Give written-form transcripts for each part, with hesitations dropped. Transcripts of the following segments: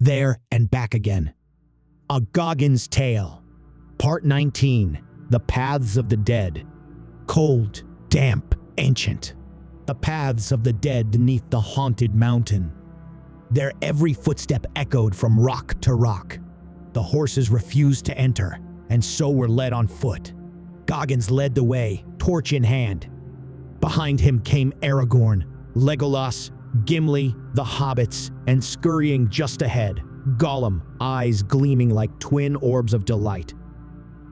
There and back again. A Goggins Tale. Part 19. The Paths of the Dead. Cold, damp, ancient. The paths of the dead beneath the haunted mountain. Their every footstep echoed from rock to rock. The horses refused to enter, and so were led on foot. Goggins led the way, torch in hand. Behind him came Aragorn, Legolas, Gimli, the hobbits, and scurrying just ahead, Gollum, eyes gleaming like twin orbs of delight.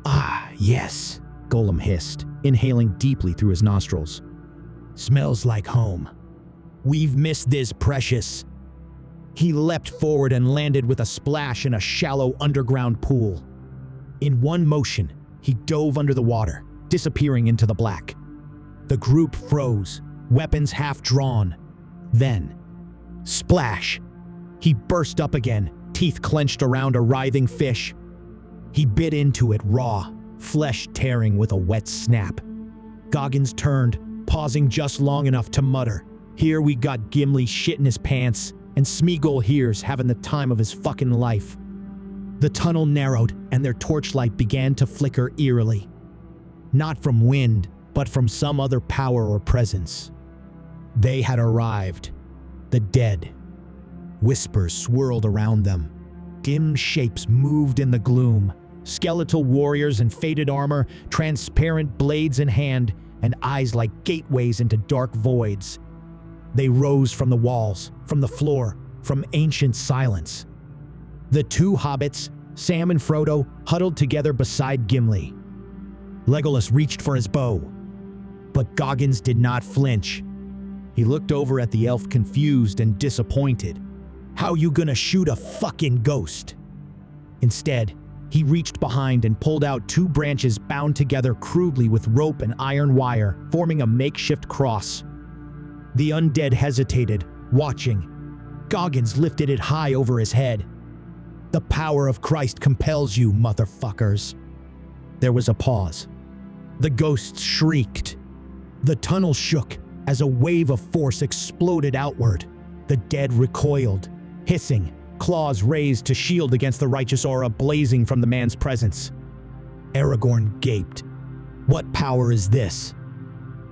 "Ah, yes," Gollum hissed, inhaling deeply through his nostrils. "Smells like home. We've missed this precious." He leapt forward and landed with a splash in a shallow underground pool. In one motion, he dove under the water, disappearing into the black. The group froze, weapons half drawn. Then, splash! He burst up again, teeth clenched around a writhing fish. He bit into it raw, flesh tearing with a wet snap. Goggins turned, pausing just long enough to mutter, "Here we got Gimli shitting his pants, and Smeagol here's having the time of his fucking life." The tunnel narrowed, and their torchlight began to flicker eerily. Not from wind, but from some other power or presence. They had arrived. The dead. Whispers swirled around them. Dim shapes moved in the gloom. Skeletal warriors in faded armor, transparent blades in hand, and eyes like gateways into dark voids. They rose from the walls, from the floor, from ancient silence. The two hobbits, Sam and Frodo, huddled together beside Gimli. Legolas reached for his bow, but Goggins did not flinch. He looked over at the elf confused and disappointed. "How you gonna shoot a fucking ghost?" Instead, he reached behind and pulled out two branches bound together crudely with rope and iron wire, forming a makeshift cross. The undead hesitated, watching. Goggins lifted it high over his head. "The power of Christ compels you, motherfuckers." There was a pause. The ghosts shrieked. The tunnel shook as a wave of force exploded outward. The dead recoiled, hissing, claws raised to shield against the righteous aura blazing from the man's presence. Aragorn gaped. "What power is this?"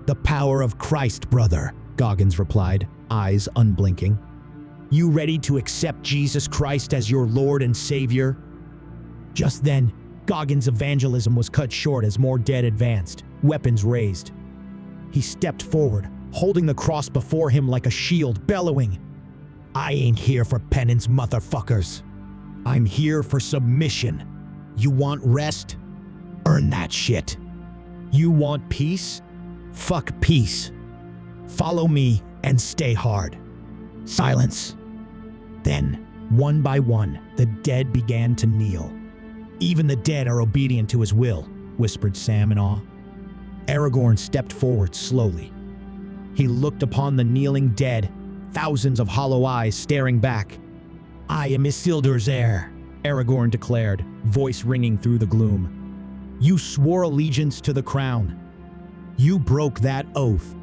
"The power of Christ, brother," Goggins replied, eyes unblinking. "You ready to accept Jesus Christ as your Lord and Savior?" Just then, Goggins' evangelism was cut short as more dead advanced, weapons raised. He stepped forward, holding the cross before him like a shield, bellowing, "I ain't here for penance, motherfuckers. I'm here for submission. You want rest? Earn that shit. You want peace? Fuck peace. Follow me and stay hard." Silence. Then, one by one, the dead began to kneel. "Even the dead are obedient to his will," whispered Sam in awe. Aragorn stepped forward slowly. He looked upon the kneeling dead, thousands of hollow eyes staring back. "I am Isildur's heir," Aragorn declared, voice ringing through the gloom. "You swore allegiance to the crown. You broke that oath."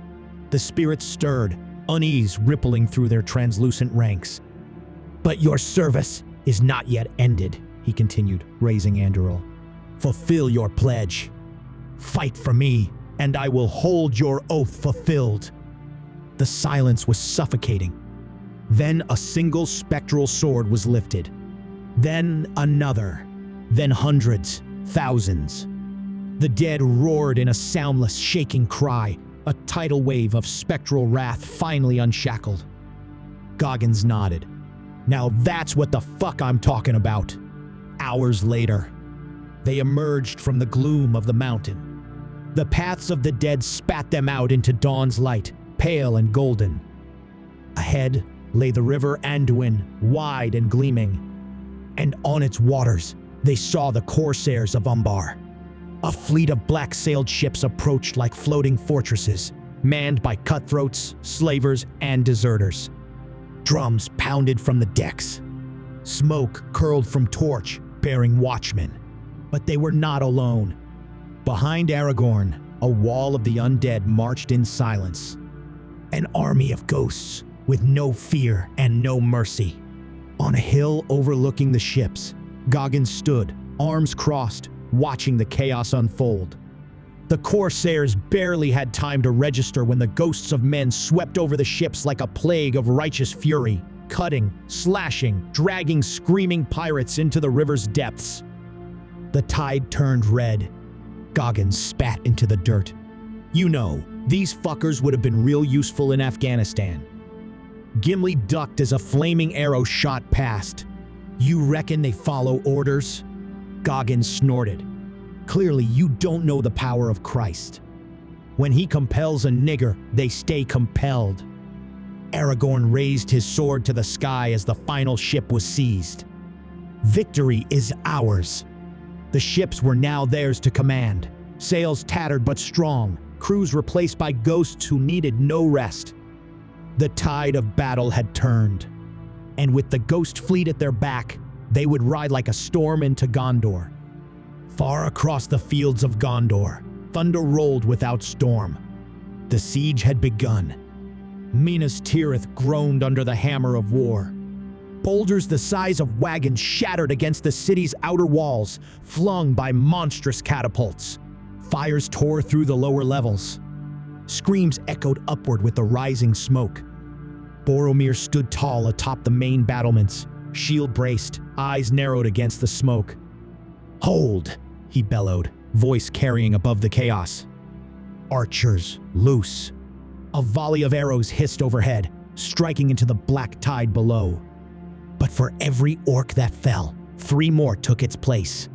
The spirits stirred, unease rippling through their translucent ranks. "But your service is not yet ended," he continued, raising Anduril. "Fulfill your pledge. Fight for me, and I will hold your oath fulfilled." The silence was suffocating. Then a single spectral sword was lifted. Then another. Then hundreds, thousands. The dead roared in a soundless, shaking cry, a tidal wave of spectral wrath finally unshackled. Goggins nodded. "Now that's what the fuck I'm talking about." Hours later, they emerged from the gloom of the mountain. The paths of the dead spat them out into dawn's light, pale and golden. Ahead lay the river Anduin, wide and gleaming. And on its waters, they saw the corsairs of Umbar. A fleet of black-sailed ships approached like floating fortresses, manned by cutthroats, slavers, and deserters. Drums pounded from the decks. Smoke curled from torch, bearing watchmen. But they were not alone. Behind Aragorn, a wall of the undead marched in silence. An army of ghosts, with no fear and no mercy. On a hill overlooking the ships, Goggins stood, arms crossed, watching the chaos unfold. The Corsairs barely had time to register when the ghosts of men swept over the ships like a plague of righteous fury, cutting, slashing, dragging screaming pirates into the river's depths. The tide turned red. Goggins spat into the dirt. You know, these fuckers would have been real useful in Afghanistan. Gimli ducked as a flaming arrow shot past. You reckon they follow orders? Goggins snorted. Clearly, you don't know the power of Christ. When he compels a nigger, they stay compelled. Aragorn raised his sword to the sky as the final ship was seized. Victory is ours. The ships were now theirs to command. Sails tattered but strong, crews replaced by ghosts who needed no rest. The tide of battle had turned, and with the ghost fleet at their back, they would ride like a storm into Gondor. Far across the fields of Gondor, thunder rolled without storm. The siege had begun. Minas Tirith groaned under the hammer of war. Boulders the size of wagons shattered against the city's outer walls, flung by monstrous catapults. Fires tore through the lower levels. Screams echoed upward with the rising smoke. Boromir stood tall atop the main battlements, shield braced, eyes narrowed against the smoke. "Hold!" he bellowed, voice carrying above the chaos. Archers, loose. A volley of arrows hissed overhead, striking into the black tide below. But for every orc that fell, 3 more took its place.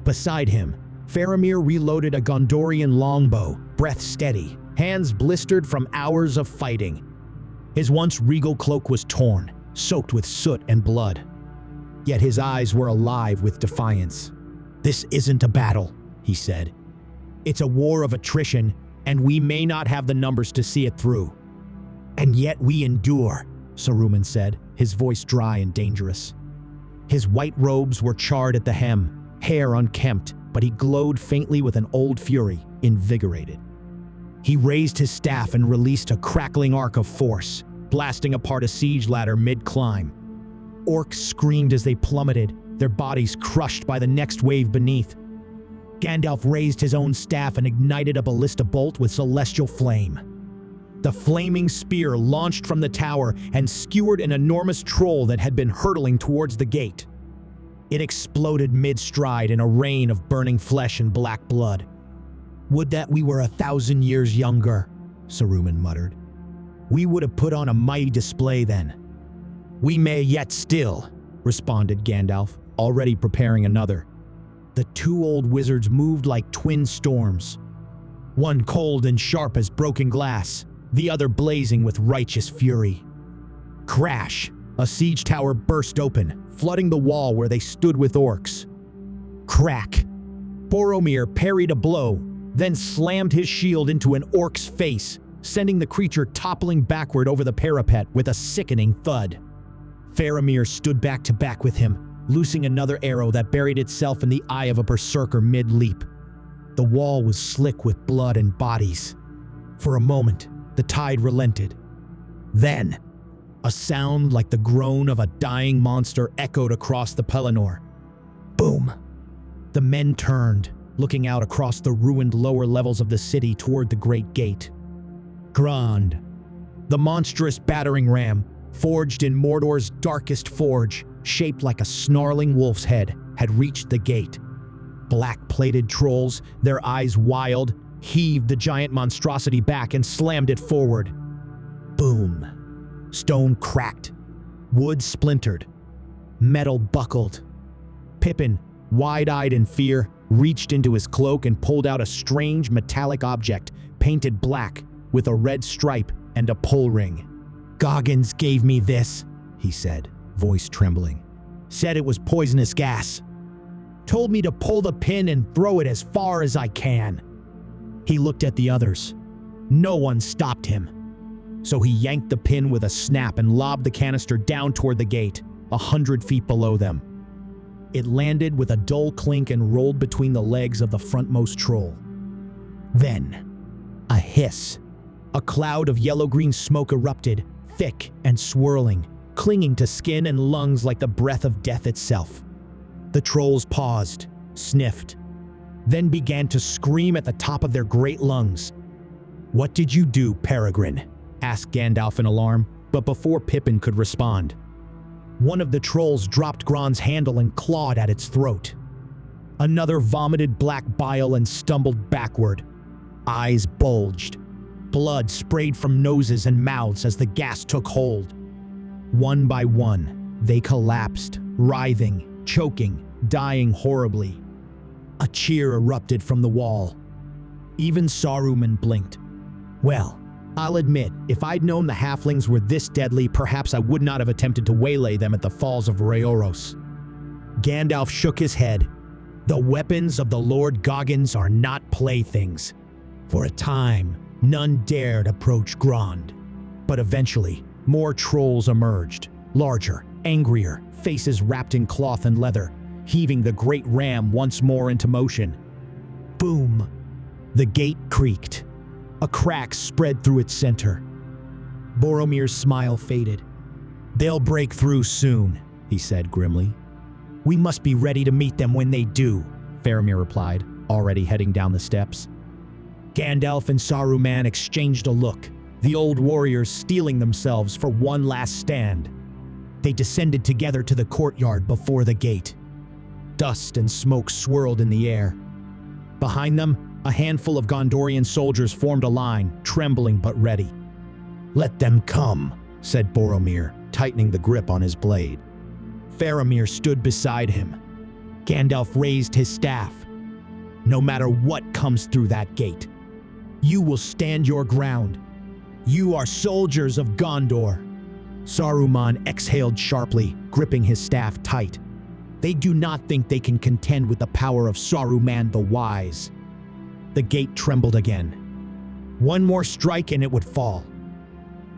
Beside him, Faramir reloaded a Gondorian longbow, breath steady, hands blistered from hours of fighting. His once regal cloak was torn, soaked with soot and blood. Yet his eyes were alive with defiance. "This isn't a battle," he said. "It's a war of attrition, and we may not have the numbers to see it through." "And yet we endure," Saruman said, his voice dry and dangerous. His white robes were charred at the hem, hair unkempt, but he glowed faintly with an old fury, invigorated. He raised his staff and released a crackling arc of force, blasting apart a siege ladder mid-climb. Orcs screamed as they plummeted, their bodies crushed by the next wave beneath. Gandalf raised his own staff and ignited a ballista bolt with celestial flame. The flaming spear launched from the tower and skewered an enormous troll that had been hurtling towards the gate. It exploded mid-stride in a rain of burning flesh and black blood. "Would that we were 1,000 years younger," Saruman muttered. "We would have put on a mighty display then." "We may yet still," responded Gandalf, already preparing another. The 2 old wizards moved like twin storms, one cold and sharp as broken glass, the other blazing with righteous fury. Crash! A siege tower burst open, flooding the wall where they stood with orcs. Crack! Boromir parried a blow, then slammed his shield into an orc's face, sending the creature toppling backward over the parapet with a sickening thud. Faramir stood back to back with him, loosing another arrow that buried itself in the eye of a berserker mid-leap. The wall was slick with blood and bodies. For a moment, the tide relented. Then, a sound like the groan of a dying monster echoed across the Pelennor. Boom! The men turned, looking out across the ruined lower levels of the city toward the Great Gate. Grond, the monstrous battering ram, forged in Mordor's darkest forge, shaped like a snarling wolf's head, had reached the gate. Black-plated trolls, their eyes wild, heaved the giant monstrosity back and slammed it forward. Boom! Stone cracked. Wood splintered. Metal buckled. Pippin, wide-eyed in fear, reached into his cloak and pulled out a strange metallic object, painted black, with a red stripe and a pull ring. "Goggins gave me this," he said, voice trembling. "Said it was poisonous gas. Told me to pull the pin and throw it as far as I can." He looked at the others. No one stopped him. So he yanked the pin with a snap and lobbed the canister down toward the gate, 100 feet below them. It landed with a dull clink and rolled between the legs of the frontmost troll. Then, a hiss. A cloud of yellow-green smoke erupted, thick and swirling, clinging to skin and lungs like the breath of death itself. The trolls paused, sniffed, then began to scream at the top of their great lungs. "What did you do, Peregrine?" asked Gandalf in alarm, but before Pippin could respond, one of the trolls dropped Gron's handle and clawed at its throat. Another vomited black bile and stumbled backward. Eyes bulged. Blood sprayed from noses and mouths as the gas took hold. One by one, they collapsed, writhing, choking, dying horribly. A cheer erupted from the wall. Even Saruman blinked. "Well, I'll admit, if I'd known the halflings were this deadly, perhaps I would not have attempted to waylay them at the Falls of Rheoros." Gandalf shook his head. "The weapons of the Lord Goggins are not playthings. For a time, none dared approach Grond. But eventually, more trolls emerged, larger, angrier, faces wrapped in cloth and leather, heaving the great ram once more into motion. Boom! The gate creaked. A crack spread through its center. Boromir's smile faded. "They'll break through soon," he said grimly. "We must be ready to meet them when they do," Faramir replied, already heading down the steps. Gandalf and Saruman exchanged a look, the old warriors steeling themselves for one last stand. They descended together to the courtyard before the gate. Dust and smoke swirled in the air. Behind them, a handful of Gondorian soldiers formed a line, trembling but ready. "Let them come," said Boromir, tightening the grip on his blade. Faramir stood beside him. Gandalf raised his staff. "No matter what comes through that gate, you will stand your ground. You are soldiers of Gondor." Saruman exhaled sharply, gripping his staff tight. They do not think they can contend with the power of Saruman the Wise. The gate trembled again. One more strike and it would fall.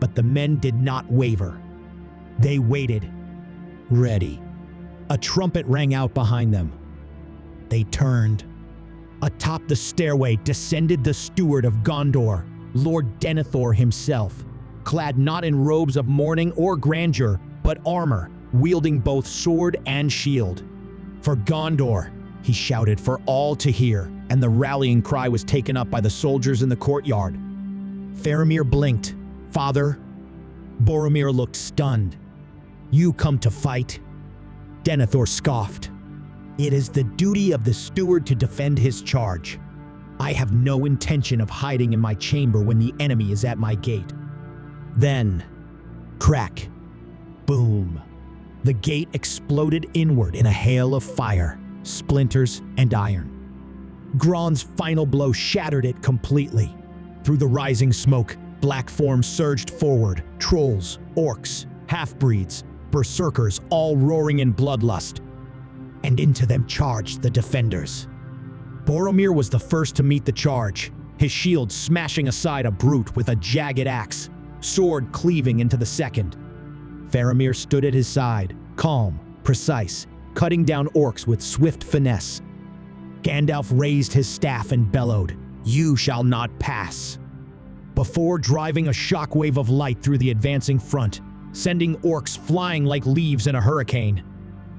But the men did not waver. They waited, ready. A trumpet rang out behind them. They turned. Atop the stairway descended the steward of Gondor, Lord Denethor himself, clad not in robes of mourning or grandeur, but armor, wielding both sword and shield. "For Gondor," he shouted for all to hear, and the rallying cry was taken up by the soldiers in the courtyard. Faramir blinked. "Father?" Boromir looked stunned. "You come to fight?" Denethor scoffed. "It is the duty of the steward to defend his charge. I have no intention of hiding in my chamber when the enemy is at my gate." Then, crack, boom. The gate exploded inward in a hail of fire, splinters, and iron. Grond's final blow shattered it completely. Through the rising smoke, black forms surged forward, trolls, orcs, half-breeds, berserkers, all roaring in bloodlust. And into them charged the defenders. Boromir was the first to meet the charge, his shield smashing aside a brute with a jagged axe, sword cleaving into the second. Faramir stood at his side, calm, precise, cutting down orcs with swift finesse. Gandalf raised his staff and bellowed, "You shall not pass," before driving a shockwave of light through the advancing front, sending orcs flying like leaves in a hurricane.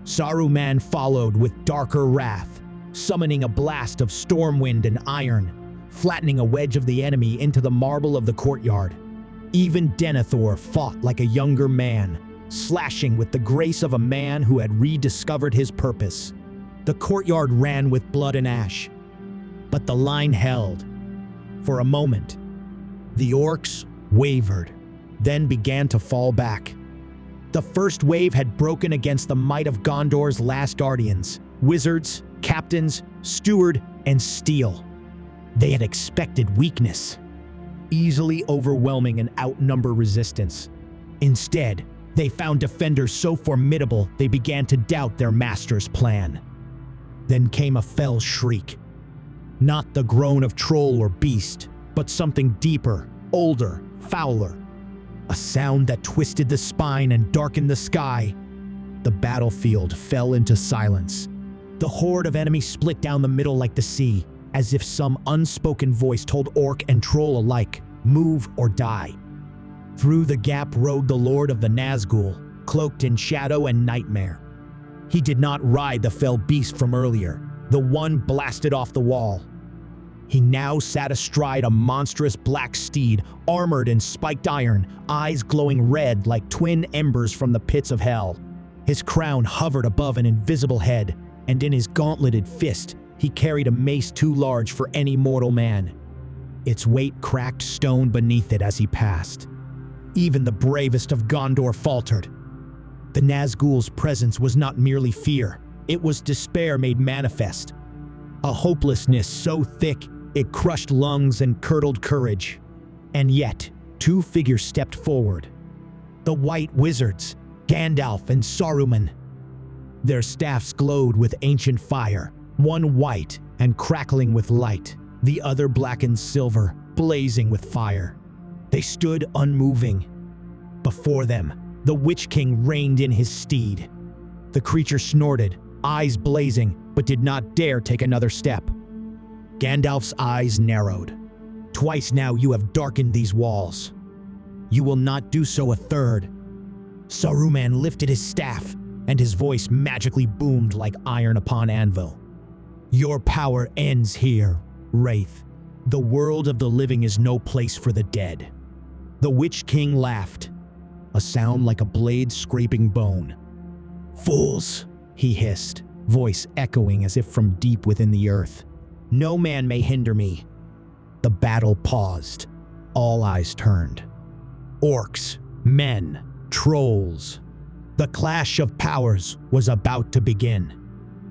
Saruman followed with darker wrath, summoning a blast of storm wind and iron, flattening a wedge of the enemy into the marble of the courtyard. Even Denethor fought like a younger man, slashing with the grace of a man who had rediscovered his purpose. The courtyard ran with blood and ash, but the line held. For a moment, the orcs wavered, then began to fall back. The first wave had broken against the might of Gondor's last guardians, wizards, captains, steward, and steel. They had expected weakness, easily overwhelming an outnumbered resistance. Instead, they found defenders so formidable they began to doubt their master's plan. Then came a fell shriek. Not the groan of troll or beast, but something deeper, older, fouler. A sound that twisted the spine and darkened the sky. The battlefield fell into silence. The horde of enemies split down the middle like the sea, as if some unspoken voice told orc and troll alike, move or die. Through the gap rode the Lord of the Nazgul, cloaked in shadow and nightmare. He did not ride the fell beast from earlier, the one blasted off the wall. He now sat astride a monstrous black steed, armored in spiked iron, eyes glowing red like twin embers from the pits of hell. His crown hovered above an invisible head, and in his gauntleted fist, he carried a mace too large for any mortal man. Its weight cracked stone beneath it as he passed. Even the bravest of Gondor faltered. The Nazgul's presence was not merely fear, it was despair made manifest. A hopelessness so thick it crushed lungs and curdled courage. And yet, two figures stepped forward. The White Wizards, Gandalf and Saruman. Their staffs glowed with ancient fire, one white and crackling with light, the other blackened silver, blazing with fire. They stood unmoving. Before them, the Witch King reined in his steed. The creature snorted, eyes blazing, but did not dare take another step. Gandalf's eyes narrowed. Twice now you have darkened these walls. You will not do so a third. Saruman lifted his staff, and his voice magically boomed like iron upon anvil. Your power ends here, Wraith. The world of the living is no place for the dead. The Witch King laughed, a sound like a blade scraping bone. Fools, he hissed, voice echoing as if from deep within the earth. No man may hinder me. The battle paused. All eyes turned. Orcs, men, trolls. The clash of powers was about to begin.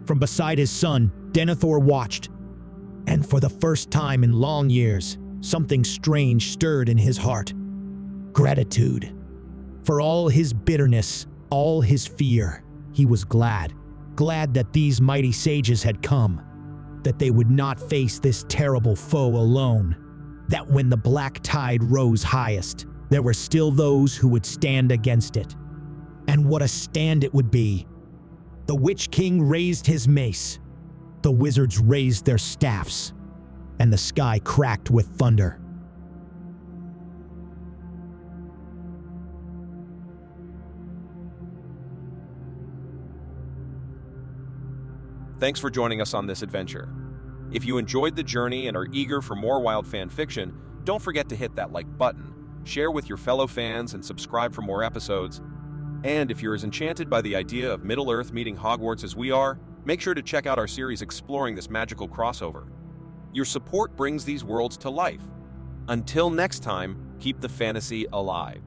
From beside his son, Denethor watched, and for the first time in long years, something strange stirred in his heart. Gratitude. For all his bitterness, all his fear, he was glad that these mighty sages had come, that they would not face this terrible foe alone, that when the black tide rose highest, there were still those who would stand against it. And what a stand it would be. The Witch King raised his mace, the wizards raised their staffs, and the sky cracked with thunder. Thanks for joining us on this adventure. If you enjoyed the journey and are eager for more wild fan fiction, don't forget to hit that like button, share with your fellow fans, and subscribe for more episodes. And if you're as enchanted by the idea of Middle-earth meeting Hogwarts as we are, make sure to check out our series exploring this magical crossover. Your support brings these worlds to life. Until next time, keep the fantasy alive.